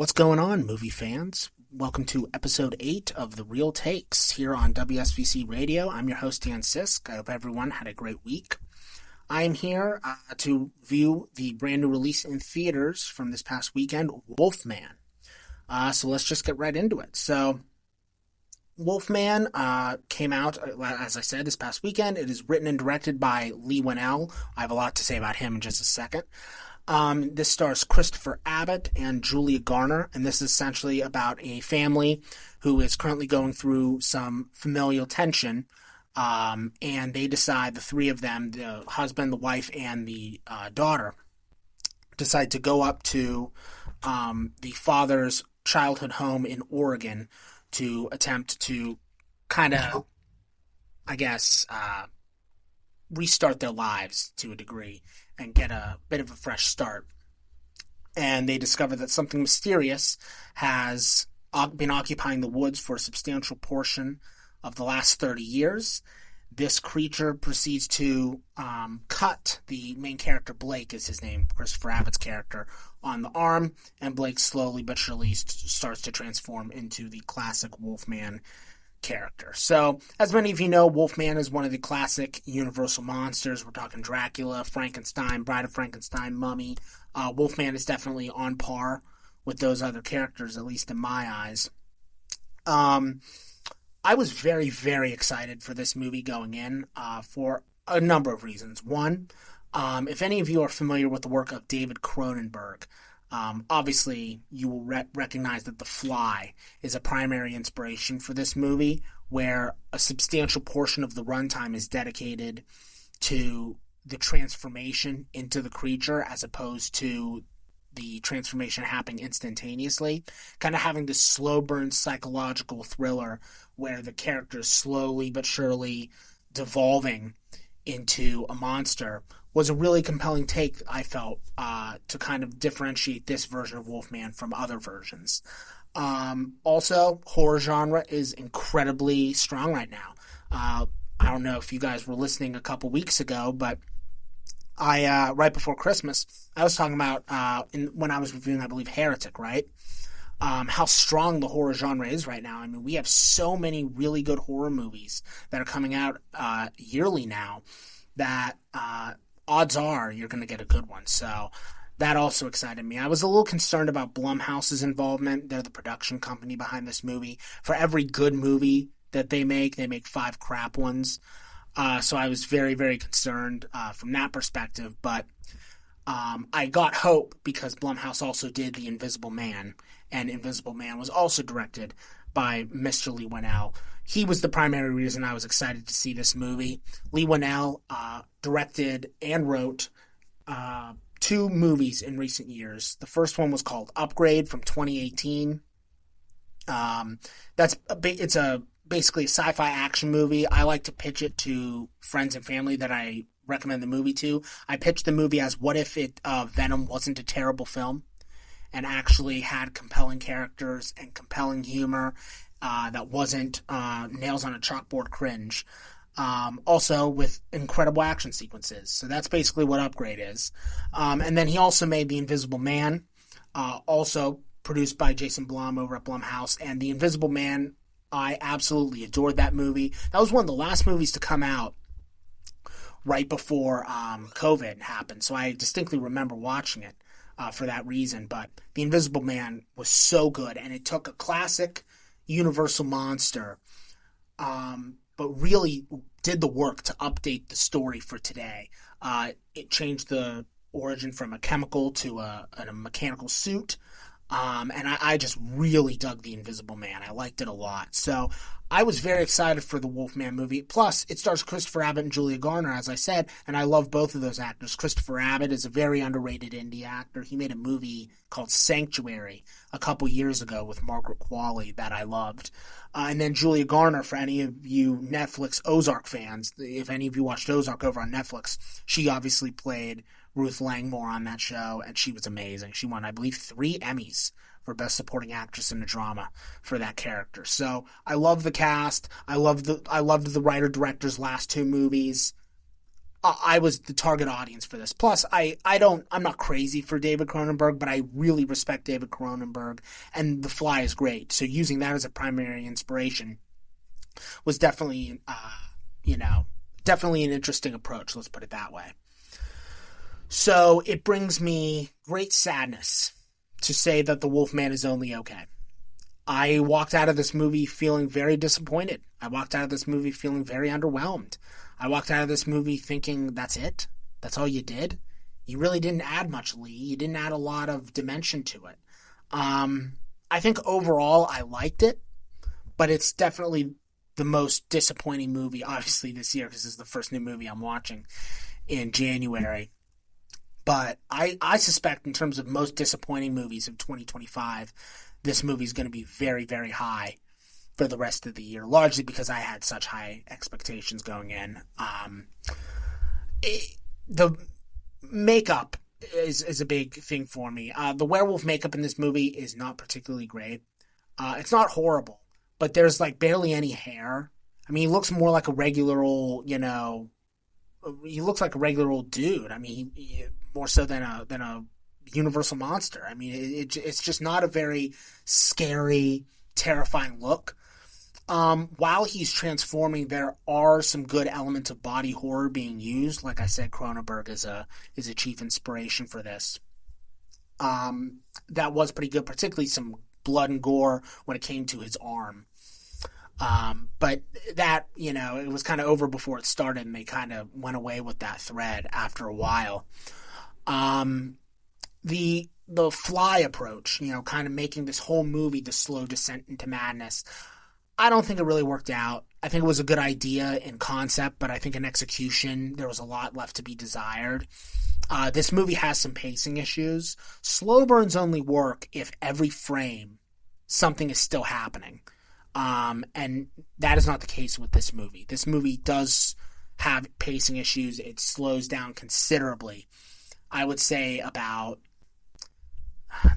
What's going on, movie fans? Welcome to episode 8 of The Real Takes here on WSVC Radio. I'm your host, Dan Sisk. I hope everyone had a great week. I am here to view the brand new release in theaters from this past weekend, Wolfman. So let's just get right into it. So, Wolfman came out, as I said, this past weekend. It is written and directed by Leigh Whannell. I have a lot to say about him in just a second. This stars Christopher Abbott and Julia Garner, and this is essentially about a family who is currently going through some familial tension, and they decide, the three of them, the husband, the wife, and the daughter, decide to go up to the father's childhood home in Oregon to attempt to kind of, restart their lives to a degree and get a bit of a fresh start. And they discover that something mysterious has been occupying the woods for a substantial portion of the last 30 years. This creature proceeds to cut the main character, Blake is his name, Christopher Abbott's character, on the arm, and Blake slowly but surely starts to transform into the classic Wolfman character. So, as many of you know, Wolfman is one of the classic Universal monsters. We're talking Dracula, Frankenstein, Bride of Frankenstein, Mummy. Wolfman is definitely on par with those other characters, at least in my eyes. I was very, very excited for this movie going in for a number of reasons. One, if any of you are familiar with the work of David Cronenberg, obviously, you will recognize that The Fly is a primary inspiration for this movie, where a substantial portion of the runtime is dedicated to the transformation into the creature as opposed to the transformation happening instantaneously. Kind of having this slow burn psychological thriller where the character is slowly but surely devolving into a monster was a really compelling take, I felt, to kind of differentiate this version of Wolfman from other versions. Also, horror genre is incredibly strong right now. I don't know if you guys were listening a couple weeks ago, but I right before Christmas, I was talking about, when I was reviewing, I believe, Heretic, right? How strong the horror genre is right now. I mean, we have so many really good horror movies that are coming out yearly now that odds are you're going to get a good one. So that also excited me. I was a little concerned about Blumhouse's involvement. They're the production company behind this movie. For every good movie that they make 5 crap ones. So I was very, very concerned from that perspective. But I got hope because Blumhouse also did The Invisible Man. And Invisible Man was also directed by Mr. Leigh Whannell. He was the primary reason I was excited to see this movie. Leigh Whannell directed and wrote 2 movies in recent years. The first one was called Upgrade from 2018. It's basically a sci-fi action movie. I like to pitch it to friends and family that I recommend the movie to. I pitched the movie as, what if Venom wasn't a terrible film and actually had compelling characters and compelling humor that wasn't nails on a chalkboard cringe. Also with incredible action sequences. So that's basically what Upgrade is. And then he also made The Invisible Man, also produced by Jason Blum over at Blumhouse. And The Invisible Man, I absolutely adored that movie. That was one of the last movies to come out right before COVID happened. So I distinctly remember watching it for that reason. But The Invisible Man was so good. And it took a classic Universal monster, but really did the work to update the story for today. It changed the origin from a chemical to a mechanical suit. And I just really dug The Invisible Man. I liked it a lot. So I was very excited for the Wolfman movie. Plus, it stars Christopher Abbott and Julia Garner, as I said, and I love both of those actors. Christopher Abbott is a very underrated indie actor. He made a movie called Sanctuary a couple years ago with Margaret Qualley that I loved. And then Julia Garner, for any of you Netflix Ozark fans, if any of you watched Ozark over on Netflix, she obviously played Ruth Langmore on that show, and she was amazing. She won, I believe, 3 Emmys for Best Supporting Actress in a Drama for that character. So I love the cast. I loved the writer-director's last 2 movies. I was the target audience for this. Plus, I'm not crazy for David Cronenberg, but I really respect David Cronenberg, and The Fly is great. So using that as a primary inspiration was definitely, definitely an interesting approach. Let's put it that way. So it brings me great sadness to say that The Wolfman is only okay. I walked out of this movie feeling very disappointed. I walked out of this movie feeling very underwhelmed. I walked out of this movie thinking, that's it? That's all you did? You really didn't add much, Lee. You didn't add a lot of dimension to it. I think overall I liked it, but it's definitely the most disappointing movie, obviously, this year, because this is the first new movie I'm watching in January. But I suspect in terms of most disappointing movies of 2025, this movie is going to be very, very high for the rest of the year, largely because I had such high expectations going in. The makeup is a big thing for me. The werewolf makeup in this movie is not particularly great. It's not horrible, but there's like barely any hair. I mean, he looks more like a regular old, he looks like a regular old dude. I mean, he more so than a Universal monster. I mean, it's just not a very scary, terrifying look. While he's transforming, there are some good elements of body horror being used. Like I said, Cronenberg is a chief inspiration for this. That was pretty good, particularly some blood and gore when it came to his arm. But that, it was kind of over before it started, and they kind of went away with that thread after a while. The Fly approach, kind of making this whole movie the slow descent into madness, I don't think it really worked out. I think it was a good idea in concept, but I think in execution there was a lot left to be desired. This movie has some pacing issues. Slow burns only work if every frame something is still happening. And that is not the case with this movie. This movie does have pacing issues. It slows down considerably. I would say about,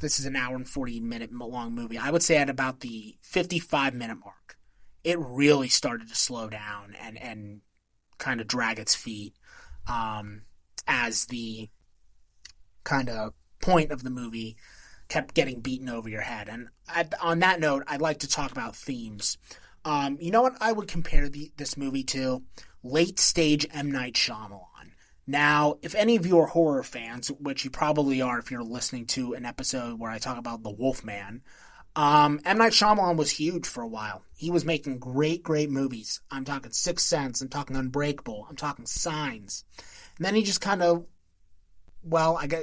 this is an hour and 40-minute long movie. I would say at about the 55-minute mark, it really started to slow down and kind of drag its feet as the kind of point of the movie kept getting beaten over your head. And on that note, I'd like to talk about themes. You know what I would compare this movie to? Late-stage M. Night Shyamalan. Now, if any of you are horror fans, which you probably are if you're listening to an episode where I talk about the Wolfman, M. Night Shyamalan was huge for a while. He was making great, great movies. I'm talking Sixth Sense, I'm talking Unbreakable, I'm talking Signs. And then he just kind of,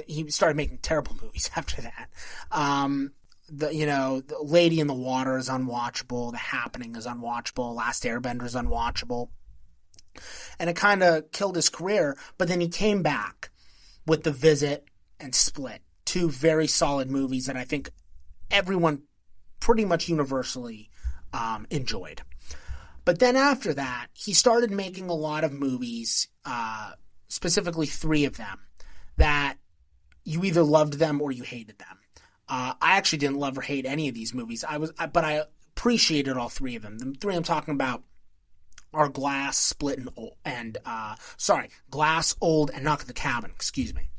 he started making terrible movies after that. The Lady in the Water is unwatchable, The Happening is unwatchable, Last Airbender is unwatchable. And it kind of killed his career, but then he came back with The Visit and Split, two very solid movies that I think everyone pretty much universally enjoyed. But then after that, he started making a lot of movies, specifically 3 of them, that you either loved them or you hated them. I actually didn't love or hate any of these movies. But I appreciated all 3 of them. The 3 I'm talking about are Glass, Split, Glass, Old, and Knock at the Cabin. Excuse me.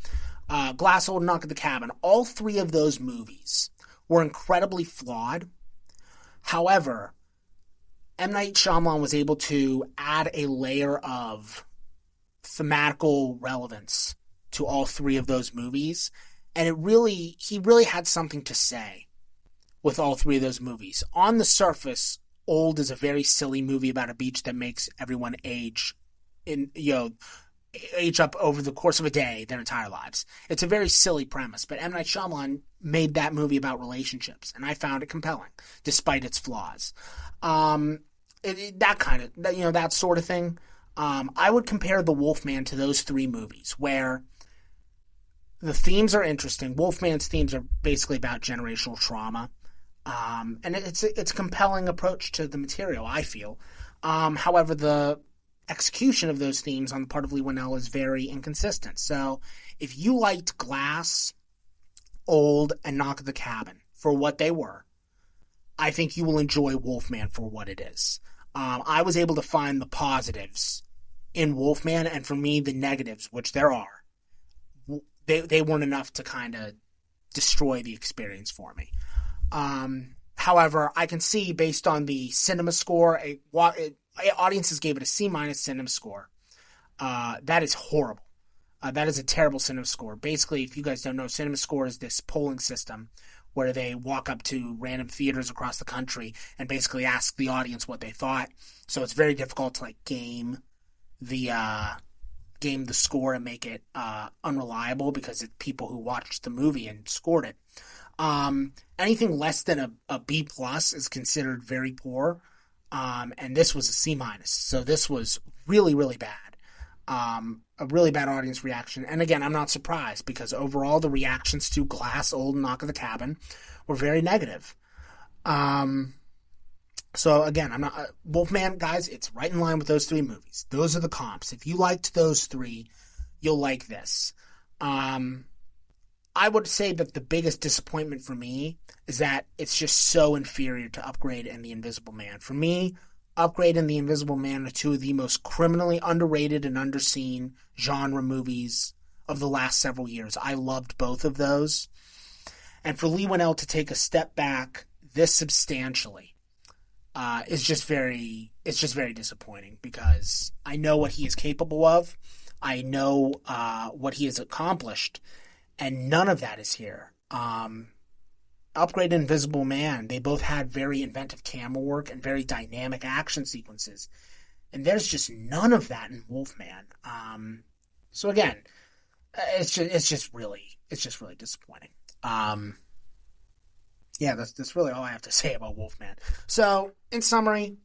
Glass, Old, and Knock at the Cabin. All 3 of those movies were incredibly flawed. However, M. Night Shyamalan was able to add a layer of thematical relevance to all 3 of those movies, and he really had something to say with all 3 of those movies. On the surface, Old is a very silly movie about a beach that makes everyone age up over the course of a day, their entire lives. It's a very silly premise, but M. Night Shyamalan made that movie about relationships, and I found it compelling, despite its flaws. That sort of thing. I would compare The Wolfman to those 3 movies, where the themes are interesting. Wolfman's themes are basically about generational trauma. And it's a compelling approach to the material, I feel. However, the execution of those themes on the part of Leigh Whannell is very inconsistent. So if you liked Glass, Old, and Knock at the Cabin for what they were, I think you will enjoy Wolfman for what it is. I was able to find the positives in Wolfman, and for me, the negatives, which there are, they weren't enough to kind of destroy the experience for me. However, I can see based on the cinema score, audiences gave it a C minus cinema score. That is horrible. That is a terrible cinema score. Basically, if you guys don't know, cinema score is this polling system where they walk up to random theaters across the country and basically ask the audience what they thought. So it's very difficult to game the score and make it unreliable because it's people who watched the movie and scored it. Anything less than a B plus is considered very poor, and this was a C minus. So this was really, really bad. A really bad audience reaction. And again, I'm not surprised because overall the reactions to Glass, Old, and Knock at the Cabin were very negative. So again, I'm not Wolfman, guys. It's right in line with those three movies. Those are the comps. If you liked those three, you'll like this. I would say that the biggest disappointment for me is that it's just so inferior to Upgrade and The Invisible Man. For me, Upgrade and The Invisible Man are two of the most criminally underrated and underseen genre movies of the last several years. I loved both of those. And for Leigh Whannell to take a step back this substantially is just very disappointing because I know what he is capable of. I know what he has accomplished, and none of that is here. Upgrade and Invisible Man, they both had very inventive camera work and very dynamic action sequences. And there's just none of that in Wolfman. So again, it's just really disappointing. Yeah, that's really all I have to say about Wolfman. So, in summary,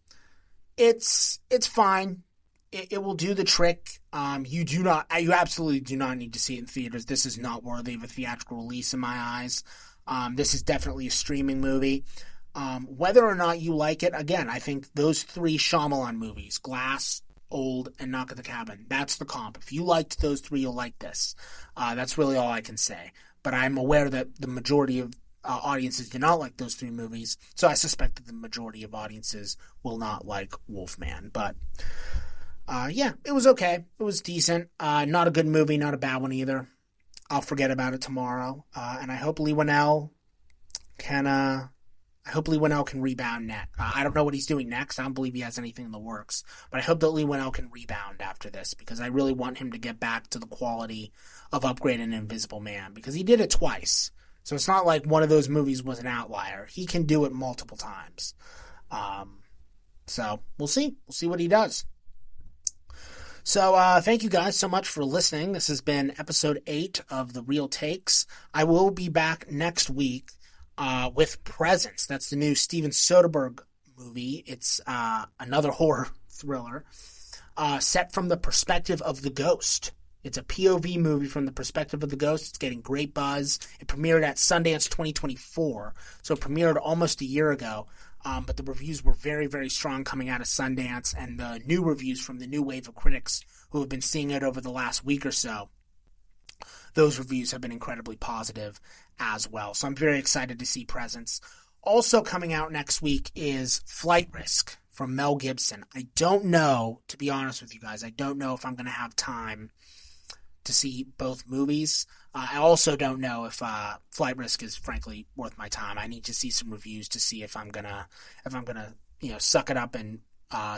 it's fine. It will do the trick. You absolutely do not need to see it in theaters. This is not worthy of a theatrical release in my eyes. This is definitely a streaming movie. Whether or not you like it, again, I think those three Shyamalan movies, Glass, Old, and Knock at the Cabin, that's the comp. If you liked those three, you'll like this. That's really all I can say. But I'm aware that the majority of audiences do not like those three movies, so I suspect that the majority of audiences will not like Wolfman. But yeah, it was okay. It was decent. Not a good movie, not a bad one either. I'll forget about it tomorrow, and I hope Leigh Whannell can rebound next. I don't know what he's doing next. I don't believe he has anything in the works, but I hope that Leigh Whannell can rebound after this because I really want him to get back to the quality of Upgrade and Invisible Man because he did it twice. So it's not like one of those movies was an outlier. He can do it multiple times. So we'll see. We'll see what he does. So thank you guys so much for listening. This has been episode 8 of The Real Takes. I will be back next week with Presence. That's the new Steven Soderbergh movie. It's another horror thriller set from the perspective of the ghost. It's a POV movie from the perspective of the ghost. It's getting great buzz. It premiered at Sundance 2024, so it premiered almost a year ago. But the reviews were very, very strong coming out of Sundance, and the new reviews from the new wave of critics who have been seeing it over the last week or so, those reviews have been incredibly positive as well. So I'm very excited to see Presence. Also coming out next week is Flight Risk from Mel Gibson. I don't know, to be honest with you guys, I don't know if I'm going to have time to see both movies. I also don't know if Flight Risk is frankly worth my time. I need to see some reviews to see if I'm gonna suck it up and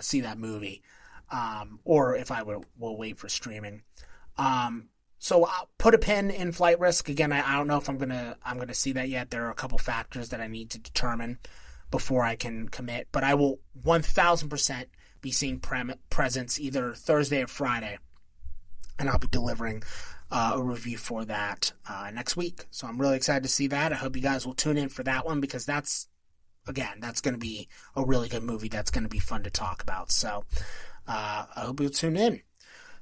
see that movie, or if I will wait for streaming. So I'll put a pin in Flight Risk again. I don't know if I'm gonna see that yet. There are a couple factors that I need to determine before I can commit. But I will 1,000% be seeing Presence either Thursday or Friday. And I'll be delivering a review for that next week. So I'm really excited to see that. I hope you guys will tune in for that one because that's going to be a really good movie. That's going to be fun to talk about. So I hope you'll tune in.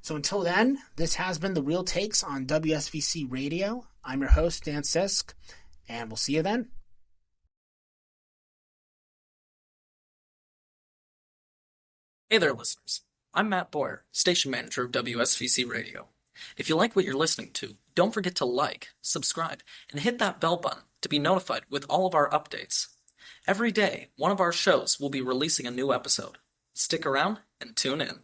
So until then, this has been The Real Takes on WSVC Radio. I'm your host, Dan Sisk, and we'll see you then. Hey there, listeners. I'm Matt Boyer, station manager of WSVC Radio. If you like what you're listening to, don't forget to like, subscribe, and hit that bell button to be notified with all of our updates. Every day, one of our shows will be releasing a new episode. Stick around and tune in.